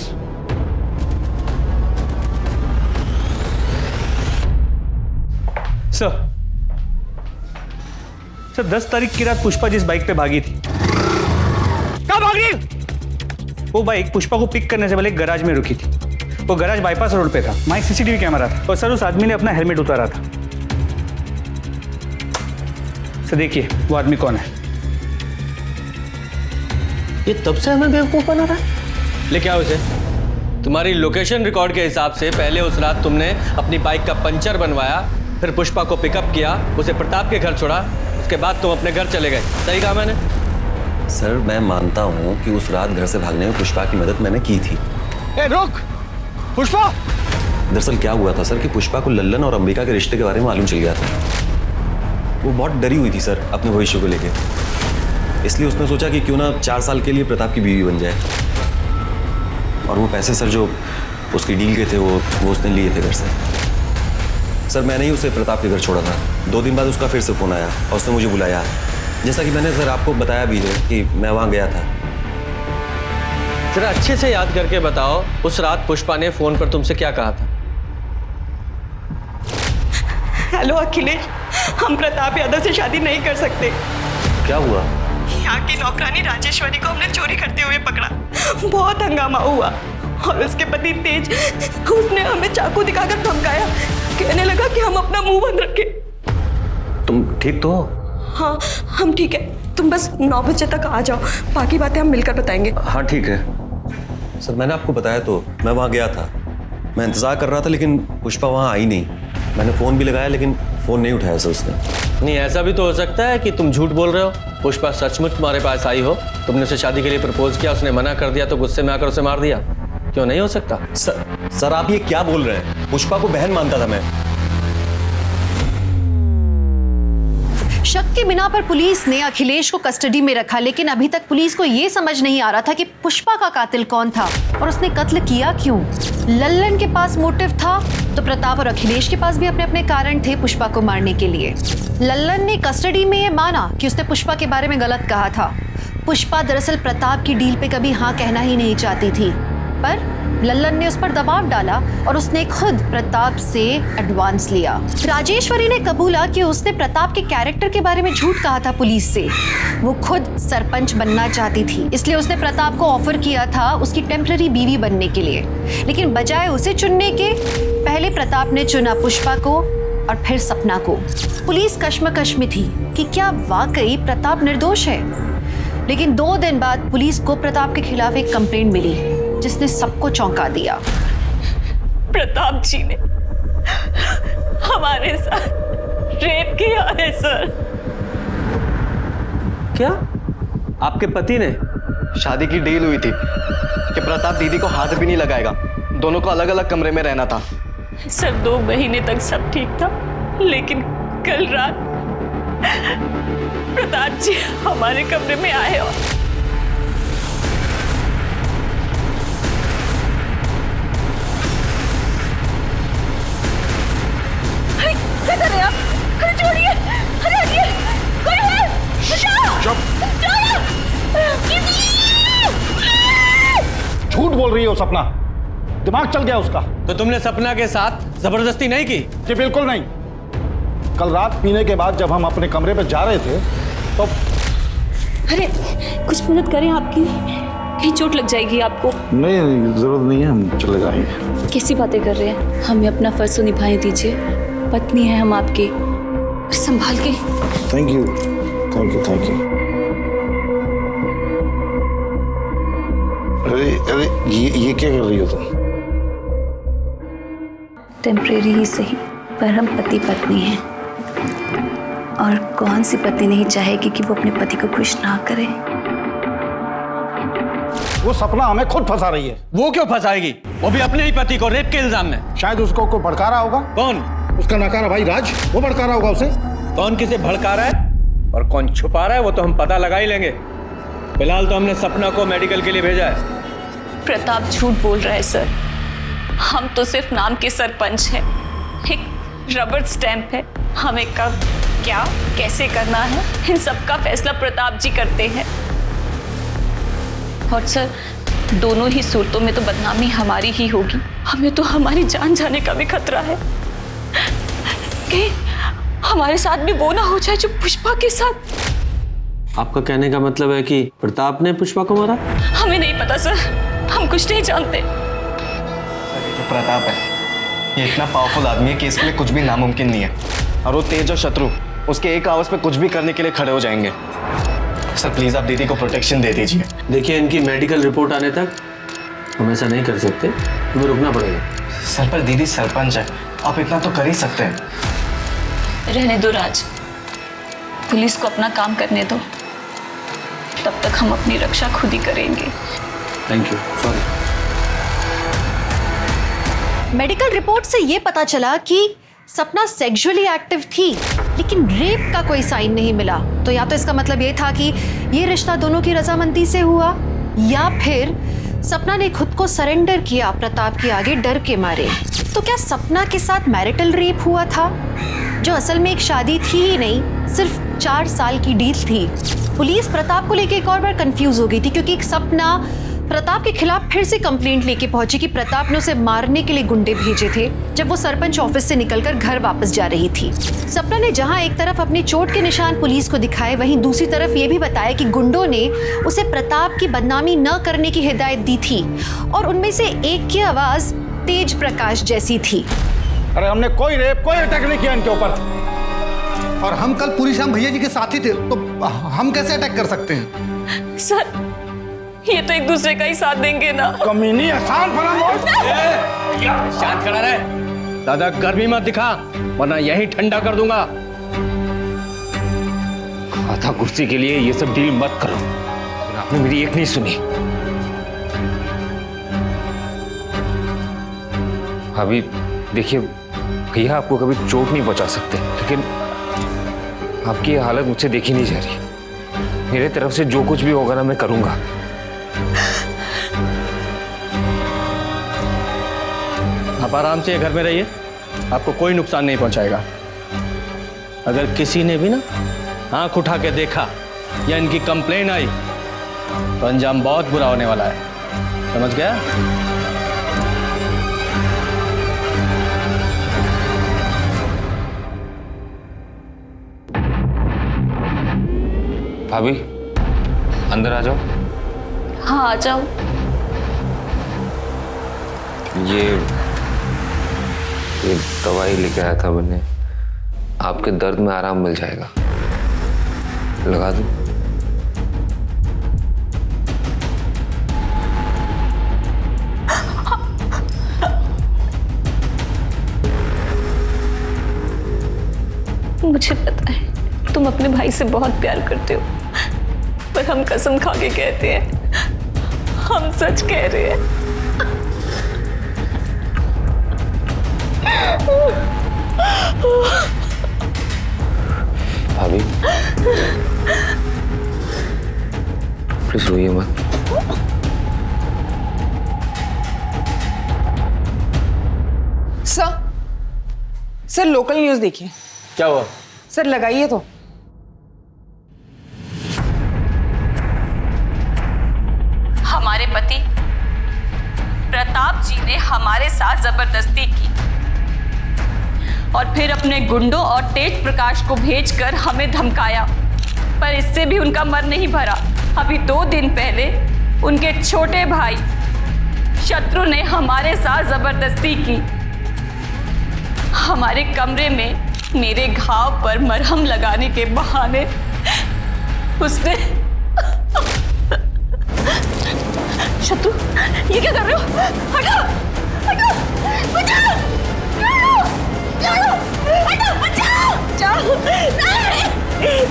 सर 10 तारीख की रात पुष्पा जिस बाइक पे भागी थी, कहाँ भाग रही? वो बाइक पुष्पा को पिक करने से पहले एक गैराज में रुकी थी। वो गैराज बाईपास रोड पे था, वहाँ एक सीसीटीवी कैमरा था और सर उस आदमी ने अपना हेलमेट उतारा था। सर देखिए वो आदमी कौन है। ये तब से हमें बेवकूफ बना रहा है। लेके आओ इसे। तुम्हारी लोकेशन रिकॉर्ड के हिसाब से पहले उस रात तुमने अपनी बाइक का पंचर बनवाया, फिर पुष्पा को पिकअप किया, उसे प्रताप के घर छोड़ा, उसके बाद तुम अपने घर चले गए। सही कहा मैंने? सर, मैं मानता हूँ कि उस रात घर से भागने में पुष्पा की मदद मैंने की थी। ए रुक पुष्पा! दरअसल क्या हुआ था सर कि पुष्पा को लल्लन और अंबिका के रिश्ते के बारे में मालूम चल गया था। वो बहुत डरी हुई थी सर अपने भविष्य को लेके, इसलिए उसने सोचा कि क्यों ना 4 साल के लिए प्रताप की बीवी बन जाए। और वो पैसे सर जो उसकी डील के थे वो उसने लिए थे घर से। सर, मैंने ही उसे प्रताप के घर छोड़ा था। 2 दिन बाद उसका फिर से फ़ोन आया और उसने मुझे बुलाया, जैसा कि मैंने सर आपको बताया भी है कि मैं वहाँ गया था। जरा अच्छे से याद करके बताओ, उस रात पुष्पा ने फ़ोन पर तुमसे क्या कहा था? हेलो अखिलेश, हम प्रताप यादव से शादी नहीं कर सकते। क्या हुआ? यहाँ की नौकरानी राजेश्वरी को हमने चोरी करते हुए पकड़ा। बहुत हंगामा हुआ और उसके पति तेज, उसने हमें चाकू दिखाकर धमकाया, कहने लगा कि हम अपना मुंह बंद रखें। तुम ठीक तो हो? हाँ, हम ठीक है। तुम बस 9 बजे तक आ जाओ, बाकी बातें हम मिलकर बताएंगे। हाँ ठीक है सर, मैंने आपको बताया तो मैं वहाँ गया था। मैं इंतज़ार कर रहा था लेकिन पुष्पा वहाँ आई नहीं। मैंने फ़ोन भी लगाया लेकिन फ़ोन नहीं उठाया सर उसने। नहीं, ऐसा भी तो हो सकता है कि तुम झूठ बोल रहे हो। पुष्पा सचमुच तुम्हारे पास आई हो, तुमने उसे शादी के लिए प्रपोज किया, उसने मना कर दिया तो गुस्से में आकर उसे मार दिया। क्यों नहीं हो सकता? सर आप ये क्या बोल रहे हैं? पुष्पा को बहन मानता था मैं। शक के बिना पर पुलिस ने अखिलेश को कस्टडी में रखा, लेकिन अभी तक पुलिस को ये समझ नहीं आ रहा था कि पुष्पा का कातिल कौन था और उसने कत्ल किया क्यों। लल्लन के पास मोटिव था तो प्रताप और अखिलेश के पास भी अपने अपने कारण थे पुष्पा को मारने के लिए। लल्लन ने कस्टडी में ये माना कि उसने पुष्पा के बारे में गलत कहा था। पुष्पा दरअसल प्रताप की डील पे कभी हाँ कहना ही नहीं चाहती थी, पर लल्लन ने उस पर दबाव डाला और उसने खुद प्रताप से एडवांस लिया। राजेश्वरी ने कबूला कि उसने प्रताप के कैरेक्टर के बारे में झूठ कहा था पुलिस से। वो खुद सरपंच बनना चाहती थी, इसलिए उसने प्रताप को ऑफर किया था उसकी टेम्पररी बीवी बनने के लिए, लेकिन बजाय उसे चुनने के पहले प्रताप ने चुना पुष्पा को और फिर सपना को। पुलिस कश्मकश में थी कि क्या वाकई प्रताप निर्दोष है, लेकिन 2 दिन बाद पुलिस को प्रताप के खिलाफ एक कंप्लेंट मिली जिसने सबको चौंका दिया। प्रताप जी ने हमारे साथ रेप किया है सर। क्या? आपके पति ने? शादी की डील हुई थी कि प्रताप दीदी को हाथ भी नहीं लगाएगा, दोनों को अलग अलग कमरे में रहना था। सर 2 महीने तक सब ठीक था, लेकिन कल रात प्रताप जी हमारे कमरे में आए और क्या कर रहे हैं आप? अरे छोड़िए, अरे हटिए, कोई है? बचाओ! झूठ बोल रही हो सपना, दिमाग चल गया उसका। तो तुमने सपना के साथ जबरदस्ती नहीं की? जी बिल्कुल नहीं। कल रात पीने के बाद जब हम अपने कमरे पे जा रहे थे तो अरे कुछ मदद करें आपकी, कहीं चोट लग जाएगी आपको। नहीं जरूरत नहीं है, हम चले जाएंगे। कैसी बातें कर रहे हैं? हमें अपना फर्ज तो निभाने दीजिए, पत्नी है हम आपकी, संभाल के। Thank you thank you thank you. अरे अरे ये क्या कर रही हो तुम? टेम्परेरी ही सही, पर हम पति पत्नी हैं, और कौन सी पति नहीं चाहेगी कि वो अपने पति को खुश ना करे। वो सपना हमें खुद फंसा रही है। वो क्यों फंसाएगी? वो भी अपने ही पति को रेप के इल्जाम में। शायद उसको कोई भड़का रहा होगा। कौन? उसका नकारा भाई राज, वो भड़का रहा होगा उसे। कौन किसे भड़का रहा है और कौन छुपा रहा है वो तो हम पता लगा ही लेंगे। फिलहाल तो हमने सपना को मेडिकल के लिए भेजा है। प्रताप झूठ बोल रहा है सर, हम तो सिर्फ नाम के सरपंच हैं, एक रबर स्टैंप है। हमें कब क्या कैसे करना है इन सब का फैसला प्रताप जी करते हैं। और सर दोनों ही सूरतों में तो बदनामी हमारी ही होगी। हमें तो हमारी जान जाने का भी खतरा है कि हमारे साथ भी वो ना हो जाए जो पुष्पा के साथ। आपका कहने का मतलब है कि प्रताप ने पुष्पा को मारा? हमें नहीं पता सर, हम कुछ नहीं जानते। जो प्रताप है ये इतना पावरफुल आदमी है कि इसके लिए कुछ भी नामुमकिन नहीं है, और वो तेज और शत्रु उसके एक आवाज पे कुछ भी करने के लिए खड़े हो जाएंगे। सर प्लीज आप दीदी को प्रोटेक्शन दे दीजिए। देखिए इनकी मेडिकल रिपोर्ट आने तक हम ऐसा नहीं कर सकते, तुम्हें रुकना पड़ेगा। सर पर दीदी सरपंच है, आप इतना तो कर ही सकते हैं। रहने दो राज, पुलिस को अपना काम करने दो, तब तक हम अपनी रक्षा खुद ही करेंगे। Thank you. Sorry. Medical report से ये पता चला कि सपना सेक्सुअली एक्टिव थी, लेकिन रेप का कोई साइन नहीं मिला। तो या तो इसका मतलब ये था कि ये रिश्ता दोनों की रजामंदी से हुआ, या फिर सपना ने खुद को सरेंडर किया प्रताप के आगे डर के मारे। तो क्या सपना के साथ मैरिटल रेप हुआ था, जो असल में एक शादी थी ही नहीं, सिर्फ 4 साल की डील थी। पुलिस प्रताप को लेके एक और बार कंफ्यूज हो गई थी, क्योंकि सपना प्रताप के खिलाफ फिर से कंप्लेंट लेके पहुंची कि प्रताप ने उसे मारने के लिए गुंडे भेजे थे जब वो सरपंच ऑफिस से निकलकर घर वापस जा रही थी। सपना ने जहां एक तरफ अपनी चोट के निशान पुलिस को दिखाए, वहीं दूसरी तरफ ये भी बताया कि गुंडों ने उसे प्रताप की बदनामी न करने की हिदायत दी थी, और उनमें से एक की आवाज तेज प्रकाश जैसी थी। अरे हमने कोई रेप कोई अटैक नहीं किया इनके ऊपर, और हम कल पूरी शाम भैया जी के साथ ही थे, तो हम कैसे अटैक कर सकते हैं? सर ये तो एक दूसरे का ही साथ देंगे ना। कमीनी आसान शांत खड़ा रहे, दादा गर्मी मत दिखा वरना यही ठंडा कर दूंगा। आधा कुर्सी के लिए ये सब डील मत करो, आपने मेरी एक नहीं सुनी। भाभी देखिए, भैया आपको कभी चोट नहीं पहुंचा सकते, लेकिन आपकी ये हालत मुझसे देखी नहीं जा रही। मेरे तरफ से जो कुछ भी होगा ना मैं करूंगा। आप आराम से घर में रहिए, आपको कोई नुकसान नहीं पहुंचाएगा। अगर किसी ने भी ना आंख उठा के देखा या इनकी कंप्लेन आई तो अंजाम बहुत बुरा होने वाला है, समझ गया? भाभी अंदर आ जाओ। हाँ आ जाओ। ये दवाई लेके आया था मैंने, आपके दर्द में आराम मिल जाएगा, लगा दूं? मुझे पता है तुम अपने भाई से बहुत प्यार करते हो, पर हम कसम खा के कहते हैं, हम सच कह रहे हैं। भाभी प्लीज रोइए मत। सर लोकल न्यूज़ देखिए। क्या हुआ? सर लगाइए तो। हमारे पति प्रताप जी ने हमारे साथ जबरदस्ती की और फिर अपने गुंडों और तेज प्रकाश को भेजकर हमें धमकाया, पर इससे भी उनका मन नहीं भरा। अभी 2 दिन पहले उनके छोटे भाई शत्रु ने हमारे साथ जबरदस्ती की। हमारे कमरे में मेरे घाव पर मरहम लगाने के बहाने उसने शत्रु, ये क्या कर रहे हो? हटो! हटो! बचाओ! बचाओ! हटो! बचाओ! बचाओ! नहीं!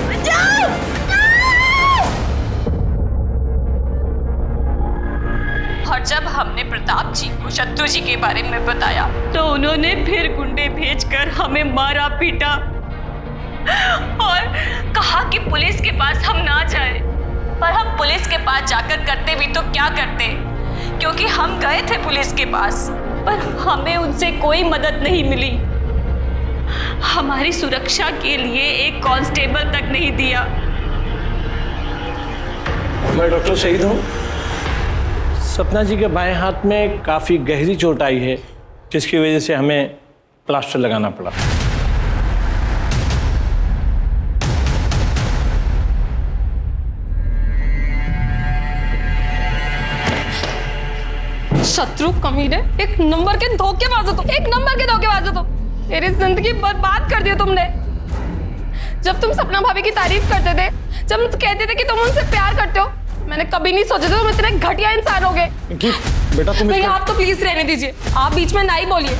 बचाओ! और जब हमने प्रताप जी को शत्रु जी के बारे में बताया तो उन्होंने फिर गुंडे भेजकर हमें मारा पीटा और कहा कि पुलिस के पास हम ना जाएं। पर हम पुलिस के पास जाकर करते भी तो क्या करते, क्योंकि हम गए थे पुलिस के पास पर हमें उनसे कोई मदद नहीं मिली। हमारी सुरक्षा के लिए एक कांस्टेबल तक नहीं दिया। मैं डॉक्टर शहीद हूँ। सपना जी के बाएं हाथ में काफ़ी गहरी चोट आई है, जिसकी वजह से हमें प्लास्टर लगाना पड़ा। शत्रु कमीने, एक नंबर के धोखेबाज हो तुम, एक नंबर के धोखेबाज हो तुम। मेरी जिंदगी बर्बाद कर दी तुमने। जब तुम सपना भाभी की तारीफ करते थे, जब तुम कहते थे कि तुम उनसे प्यार करते हो, मैंने कभी नहीं सोचा था तुम इतने घटिया इंसान होगे। बेटा तुम भैया आप तो प्लीज रहने दीजिए, आप बीच में ना ही बोलिए।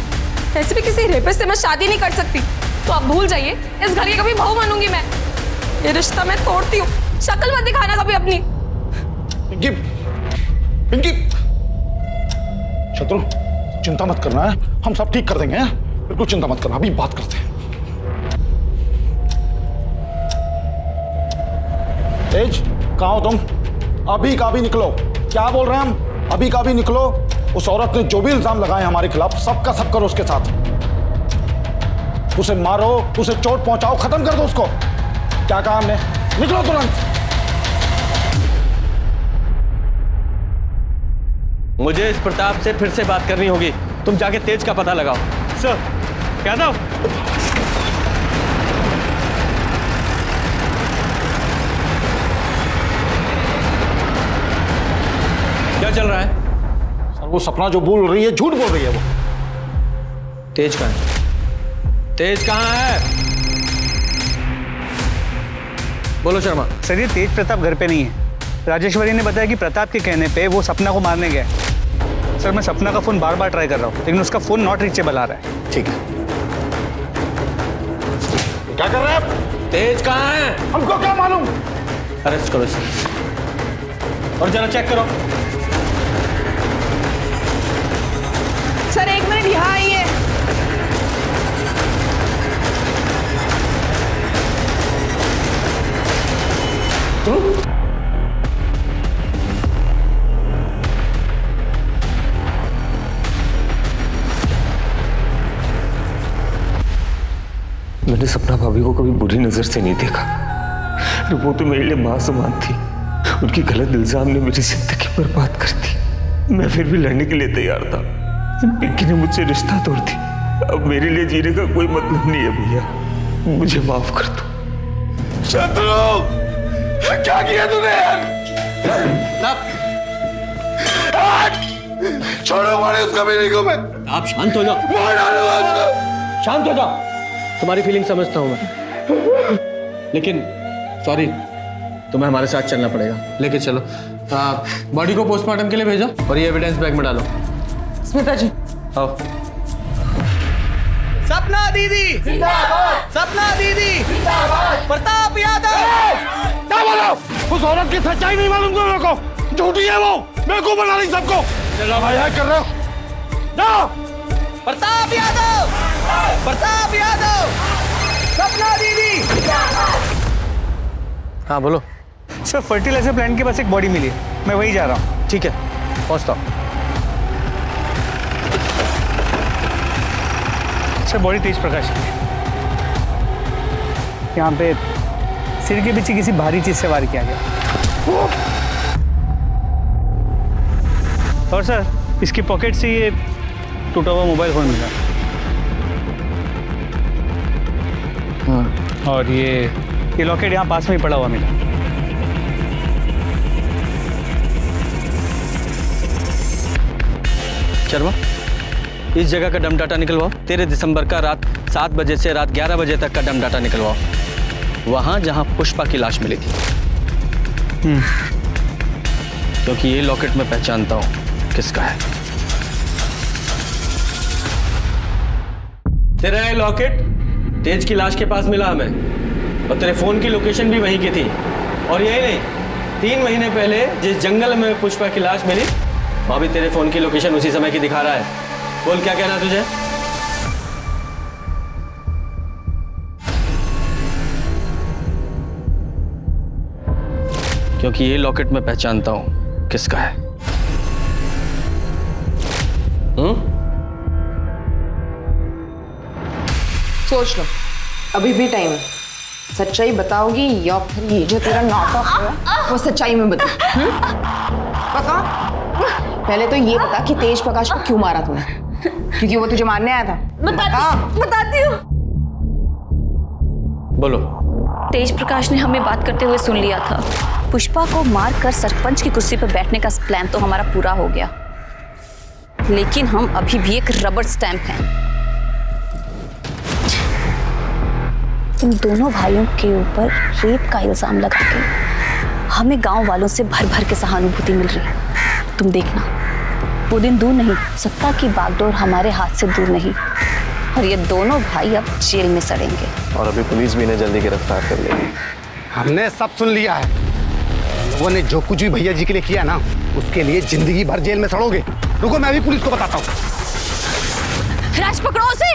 वैसे भी किसी रेपिस्ट से मैं शादी नहीं कर सकती, तो आप भूल जाइए। इस घर की कभी बहू बनूंगी मैं। ये रिश्ता मैं तोड़ती हूँ। शक्ल मत दिखाना कभी अपनी। पिंकी, शत्रु चिंता मत करना है, हम सब ठीक कर देंगे। बिल्कुल चिंता मत करना, अभी बात करते हैं। तेज, कहाँ हो तुम? अभी का भी निकलो। क्या बोल रहे हैं हम? अभी का भी निकलो। उस औरत ने जो भी इल्जाम लगाए हमारे खिलाफ, सबका सब करो उसके साथ। उसे मारो, उसे चोट पहुंचाओ, खत्म कर दो उसको। क्या कहा हमने? निकलो तुरंत। मुझे इस प्रताप से फिर से बात करनी होगी। तुम जाके तेज का पता लगाओ। सर, क्या था? क्या चल रहा है? सर वो सपना जो बोल रही है, झूठ बोल रही है। वो तेज कहाँ है? तेज कहाँ है? बोलो शर्मा। सर ये तेज प्रताप घर पे नहीं है। राजेश्वरी ने बताया कि प्रताप के कहने पे वो सपना को मारने गया। सर मैं सपना का फोन बार बार ट्राई कर रहा हूँ, लेकिन उसका फोन नॉट रीचेबल आ रहा है। ठीक है। क्या कर रहे हैं आप? तेज कहाँ है? हमको क्या मालूम? अरेस्ट करो इसे और जरा चेक करो। सर 1 मिनट यहाँ आइए। मैंने सपना भाभी को कभी बुरी नजर से नहीं देखा। अरे वो तो मेरे लिए माँ समान थी। उनकी गलत इल्जाम ने मेरी जिंदगी बर्बाद कर दी। मैं फिर भी लड़ने के लिए तैयार था। पिंकी ने मुझसे रिश्ता तोड़ दी। अब मेरे लिए जीने का कोई मतलब नहीं है भैया, मुझे माफ कर दो। शत्रु, क्या किया तूने यार? छोड़ो मारे उसका मेरे को। मैं आप शांत हो जाओ। मार डालूंगा उसको। शांत हो जाओ। तुम्हारी फीलिंग समझता हूं मैं, लेकिन सॉरी, तुम्हें हमारे साथ चलना पड़ेगा। लेके चलो, बॉडी को पोस्टमार्टम के लिए भेजो और ये एविडेंस बैग में डालो। स्मिता जी, आओ। सपना दीदी जिंदाबाद, सपना दीदी जिंदाबाद, प्रताप यादव। क्या बोलो? उस औरत की सच्चाई नहीं मालूम तुम लोगों को? झूठी है वो, बेवकूफ बना रही सबको। भाई कर रहे हो? जाओ। प्रताप यादव, प्रताप यादव, सपना दीदी। हाँ बोलो। सर फर्टिलाइजर प्लांट के पास एक बॉडी मिली है, मैं वही जा रहा हूँ। ठीक है, पहुँचता हूँ। सर बॉडी तेज प्रकाश की है। यहाँ पे सिर के पीछे किसी भारी चीज से वार किया गया। और सर इसकी पॉकेट से ये टूटा हुआ मोबाइल फोन मिला। और ये लॉकेट यहाँ पास में ही पड़ा हुआ मिला। शर्मा, इस जगह का डम डाटा निकलवाओ। 13 दिसंबर का रात 7 बजे से रात 11 बजे तक का डम डाटा निकलवाओ, वहां जहां पुष्पा की लाश मिली थी। क्योंकि ये लॉकेट मैं पहचानता हूं किसका है। तेरा ये लॉकेट तेज की लाश के पास मिला हमें, और तेरे फोन की लोकेशन भी वहीं की थी। और यही नहीं, 3 महीने पहले जिस जंगल में पुष्पा की लाश मिली, वहां भी तेरे फोन की लोकेशन उसी समय की दिखा रहा है। बोल क्या कहना तुझे? क्योंकि ये लॉकेट मैं पहचानता हूं किसका है। सोच लो, अभी भी टाइम है। सच्चाई बताओगी या फिर ये जो तेरा नाटक है वो सच्चाई में बता? बता। पहले तो ये बता कि तेज प्रकाश को क्यों मारा तूने? क्योंकि वो तुझे मारने आया था? बताती हूँ। बोलो। तेज प्रकाश ने हमें बात करते हुए सुन लिया था। पुष्पा को मारकर सरपंच की कुर्सी पर बैठने का प्लान तो हमारा पूरा हो गया, लेकिन हम अभी भी एक रबर स्टैंप हैं। इन दोनों भाइयों के ऊपर रेप का इल्जाम लगा के हमें गांव वालों से भर भर के सहानुभूति मिल रही है। तुम देखना, वो दिन दूर नहीं, सत्ता की बागडोर हमारे हाथ से दूर नहीं, और ये दोनों भाई अब जेल में सड़ेंगे। और अभी पुलिस भी इन्हें जल्दी गिरफ्तार कर लेगी। हमने सब सुन लिया है। लोगों ने जो कुछ भी भैया जी के लिए किया ना, उसके लिए जिंदगी भर जेल में सड़ोगे। रुको, मैं अभी पुलिस को बताता हूँ। राज, पकड़ो उसे।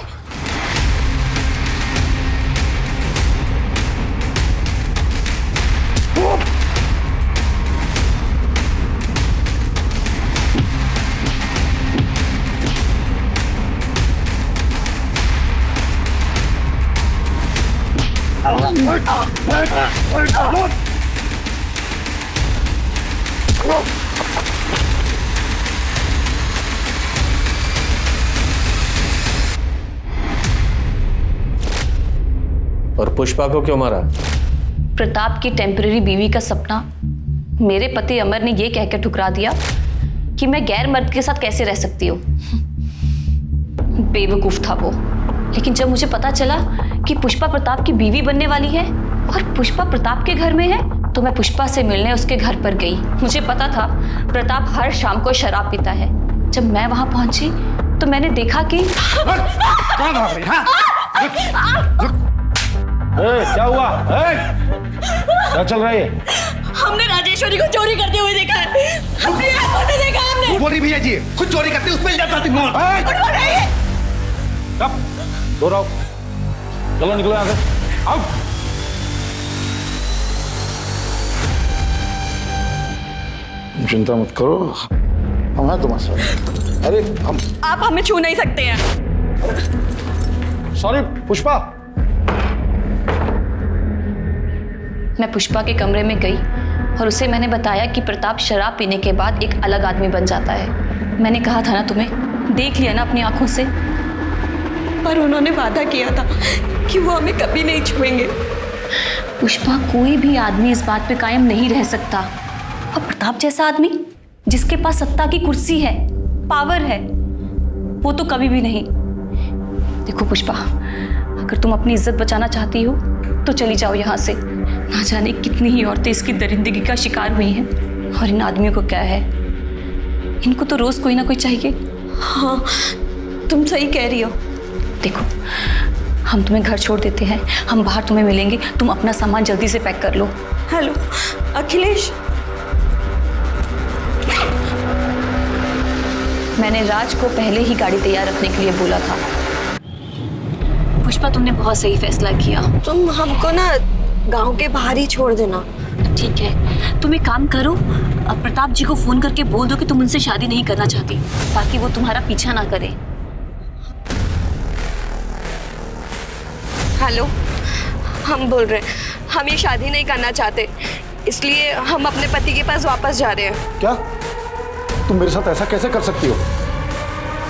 और पुष्पा को क्यों मारा? प्रताप की टेम्परेरी बीवी का सपना मेरे पति अमर ने ये कहकर ठुकरा दिया कि मैं गैर मर्द के साथ कैसे रह सकती हूँ। बेवकूफ था वो। लेकिन जब मुझे पता चला कि पुष्पा प्रताप की बीवी बनने वाली है और पुष्पा प्रताप के घर में है, तो मैं पुष्पा से मिलने उसके घर पर गई। मुझे पता था प्रताप हर शाम को शराब पीता है। जब मैं वहां पहुंची तो मैंने देखा कि क्या हुआ? क्या चल रहा है? हमने राजेश्वरी को चोरी करते हुए देखा है। अपनी आंखों से देखा हमने। बोली भैया जी, खुद चोरी करते उसमें इल्जाम लगाती हूं। दो रहो, चलो निकलो यहाँ से। आओ। चिंता मत करो, हम हैं तुम्हारे साथ। अरे हम, आप हमें छू नहीं सकते हैं। सॉरी पुष्पा, मैं पुष्पा के कमरे में गई और उसे मैंने बताया कि प्रताप शराब पीने के बाद एक अलग आदमी बन जाता है। मैंने कहा था ना तुम्हें, देख लिया ना अपनी आंखों से। पर उन्होंने वादा किया था कि वो हमें कभी नहीं छुएंगे। पुष्पा, कोई भी आदमी इस बात पे कायम नहीं रह सकता। और प्रताप जैसा आदमी जिसके पास सत्ता की कुर्सी है, पावर है, वो तो कभी भी नहीं। देखो पुष्पा, अगर तुम अपनी इज्जत बचाना चाहती हो तो चली जाओ यहाँ से। ना जाने कितनी ही औरतें इसकी दरिंदगी का शिकार हुई हैं। और इन आदमियों को क्या है, इनको तो रोज कोई ना कोई चाहिए। हाँ, तुम सही कह रही हो। देखो, हम तुम्हें घर छोड़ देते हैं, हम बाहर तुम्हें मिलेंगे। तुम अपना सामान जल्दी से पैक कर लो। हेलो अखिलेश, मैंने राज को पहले ही गाड़ी तैयार रखने के लिए बोला था। पुष्पा, तुमने बहुत सही फैसला किया। तुम हमको ना गांव के बाहर ही छोड़ देना। ठीक है, तुम एक काम करो, अब प्रताप जी को फोन करके बोल दो कि तुम उनसे शादी नहीं करना चाहती, ताकि वो तुम्हारा पीछा ना करे। हेलो, हम बोल रहे हैं, हम ये शादी नहीं करना चाहते, इसलिए हम अपने पति के पास वापस जा रहे हैं। क्या तुम मेरे साथ ऐसा कैसे कर सकती हो?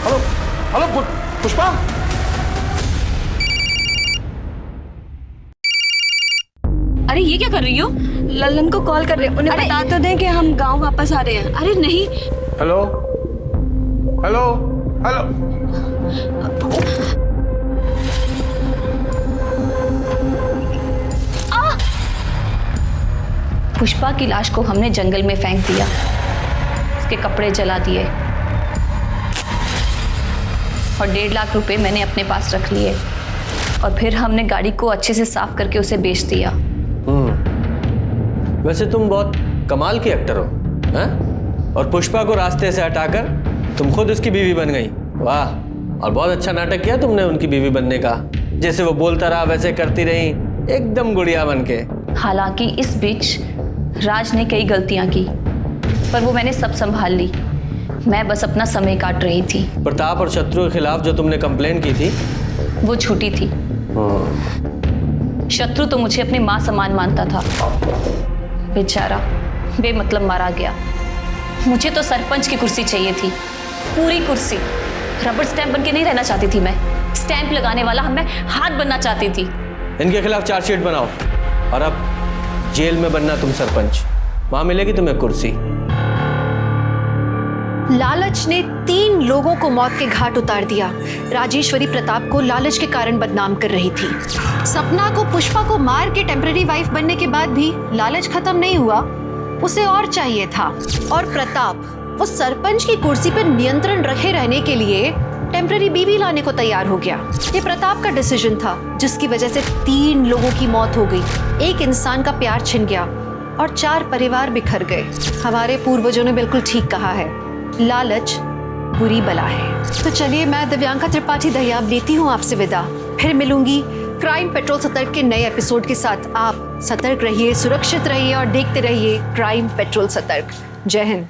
हेलो हेलो पुष्पा, अरे ये क्या कर रही हो? लल्लन को कॉल कर रहे हैं, उन्हें बता तो दें कि हम गांव वापस आ रहे हैं। अरे नहीं। Hello hello hello. पुष्पा की लाश को हमने जंगल में फेंक दिया, उसके कपड़े जला दिए और 1.5 लाख रुपए मैंने अपने पास रख लिए। और फिर हमने गाड़ी को अच्छे से साफ करके उसे बेच दिया। वैसे तुम बहुत कमाल की एक्टर हो, हैं? और पुष्पा को रास्ते से हटाकर तुम खुद उसकी बीवी बन गई। वाह, और बहुत अच्छा नाटक किया तुमने उनकी बीवी बनने का। जैसे वो बोलता रहा वैसे करती रही, एकदम गुड़िया बन के। हालांकि इस बीच राज ने कई गलतियां की, पर वो मैंने सब संभाल ली। मैं बस अपना समय काट रही थी। प्रताप और शत्रु के खिलाफ जो तुमने कंप्लेंट की थी वो झूठी थी। शत्रु तो मुझे अपनी माँ समान मानता था, बेचारा बेमतलब मारा गया। मुझे तो सरपंच की कुर्सी चाहिए थी, पूरी कुर्सी। रबड़ स्टैंप बन के नहीं रहना चाहती थी मैं, स्टैंप लगाने वाला मैं हाथ बनना चाहती थी। इनके खिलाफ चार्जशीट बनाओ और अब जेल में बनना तुम सरपंच, वहां मिलेगी तुम्हें कुर्सी। लालच ने 3 लोगों को मौत के घाट उतार दिया। राजेश्वरी प्रताप को लालच के कारण बदनाम कर रही थी। सपना को पुष्पा को मार के टेम्पररी वाइफ बनने के बाद भी लालच खत्म नहीं हुआ, उसे और चाहिए था। और प्रताप उस सरपंच की कुर्सी पर नियंत्रण रखे रहने के लिए टेम्पररी बीवी लाने को तैयार हो गया। ये प्रताप का डिसीजन था, जिसकी वजह से 3 लोगों की मौत हो गई, 1 इंसान का प्यार छिन गया और 4 परिवार बिखर गए। हमारे पूर्वजों ने बिल्कुल ठीक कहा है, लालच बुरी बला है। तो चलिए, मैं दिव्यांका त्रिपाठी दहियाब लेती हूँ आपसे विदा। फिर मिलूंगी क्राइम पेट्रोल सतर्क के नए एपिसोड के साथ। आप सतर्क रहिए, सुरक्षित रहिए और देखते रहिए क्राइम पेट्रोल सतर्क। जय हिंद।